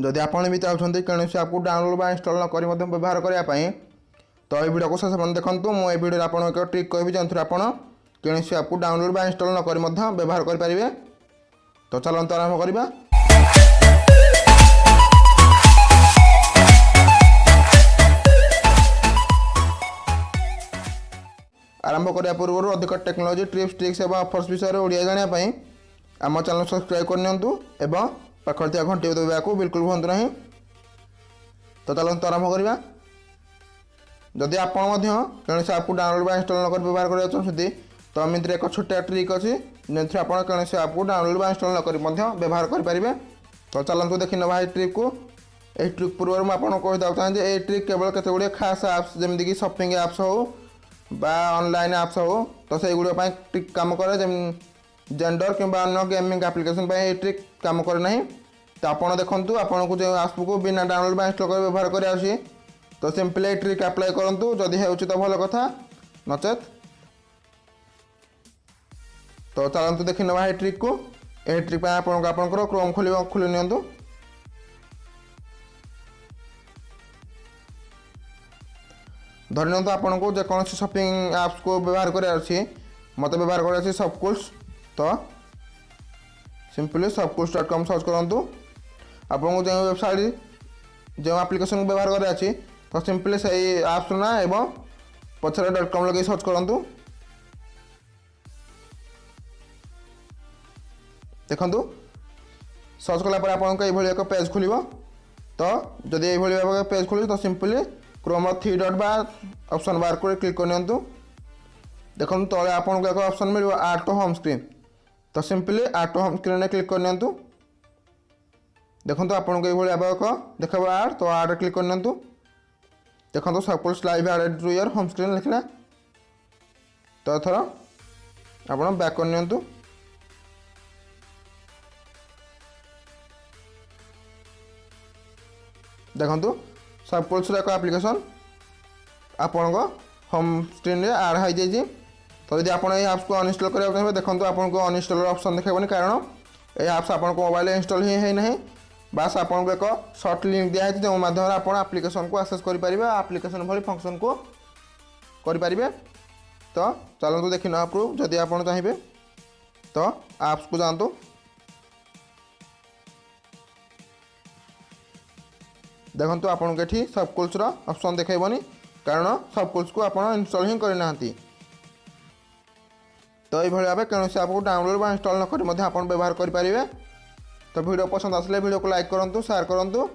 जदि आपण भी चाहते कौन आपको डाउनलोड इंस्टॉल न करी व्यवहार करने तो ये वीडियो को शेष पर्यंत देखो। मुझे वीडियो आपको एक ट्रिक कहबी जो आपड़ कौन आपको डाउनलोड इंस्टॉल न करी व्यवहार करेंगे। तो चलते आरंभ करवा। आरंभ करने पूर्व अधिक टेक्नोलोजी टिप्स ट्रिक्स और ऑफर्स विषय में ओडिया जानापी आम चैनल सब्सक्राइब करनियंतु एवं पाखर घंटी दबाया को बिल्कुल भूलु नहीं। तो चलते आरंभ करवा। जदि आपण कौन आपको डाउनलोड इंस्टॉल न कर व्यवहार करना चाहते तो एमती एक छोटा ट्रिक अच्छी जो आप कौन आपको डाउनलोड इंस्टॉल न कर व्यवहार करेंगे। तो चलते देखी ना ट्रिक को। यह ट्रिक पूर्व मुझे कहीदा चाहिए ये ट्रिक केवल केते गुड़े खास आप्स जमीक शॉपिंग आप्स हो बा ऑनलाइन आप्स हो तो से गुड़ा ट्रिक काम करे जेंडर कि अन्य गेमिंग एप्लिकेशन ये ट्रिक काम करे ना। तो आपड़ देखूँ आपन को जो आप्स को बिना डाउनलोड इंस्टॉल कर व्यवहार कर तो सिंपली ट्रिक अप्लाई करूँ जदि है तो भल कथा नचेत। तो चलते देखी ना ये ट्रिक को। यह ट्रिक आपंकर क्रोम खोली नियंतु। धरी नियंतु आपन को जेकोसी शॉपिंग एप्स को व्यवहार कर मत व्यवहार कर सबकुल्स। तो सिंपली सबकुल्स.com सर्च करूँ। आपको जो वेबसाइट जो एप्लिकेशन व्यवहार कर तो सिंपली से एप्स ना एवं पचर .com लगे सर्च करूँ। देखु सर्च कलापर आपको ये एक पेज खोल। तो जदि ये पेज खोल तो simply Chrome 3 dot bar option bar को क्लिक कर देखो तले आपको एक ऑप्शन मिले ऐड टू होम स्क्रीन। तो simply add to home screen click कर देखो आपको ये एक देख ऐड। तो ऐड क्लिक कर देखो सबकुल्स live added to your home screen लिखला। तो एथर आप बैक कर देखो सबकुल्स एक एप्लिकेशन आपण होम स्क्रीन में ऐड हो जाए। तो यदि आप एप्स को अनइंस्टॉल करा चाहिए देखो आपको अनइंस्टॉल ऑप्शन देखेबनी कारण ये एप्स आप मोबाइल इंस्टॉल ही नहीं। बास आपको एक सर्ट लिंक दिखाई जो माध्यम आप एप्लिकेशन को एक्सेस करेंगे एप्लिकेशन भली फंक्शन को करेंगे। तो चलते देखी ना प्रूफ जदि आप चाहिए तो एप्स को जातु। देखो आपको ये सबकुल्स ऑप्शन देखेबनी कारण सबकुल्स को आप इंस्टॉल ही करना। तो ये भाव कौन आपको डाउनलोड इंस्टॉल न कर आप व्यवहार करेंगे। तो वीडियो पसंद आसले वीडियो को लाइक करूँ शेयर करूँ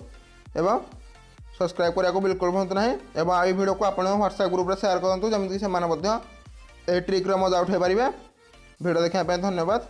एवं सब्सक्राइब करने को बिल्कुल भूलु नहीं। एवं ये वीडियो को आप व्हाट्सएप ग्रुप में शेयर करूँ जमीक से ट्रिक्र मजा उठे पारे। वीडियो देखने धन्यवाद।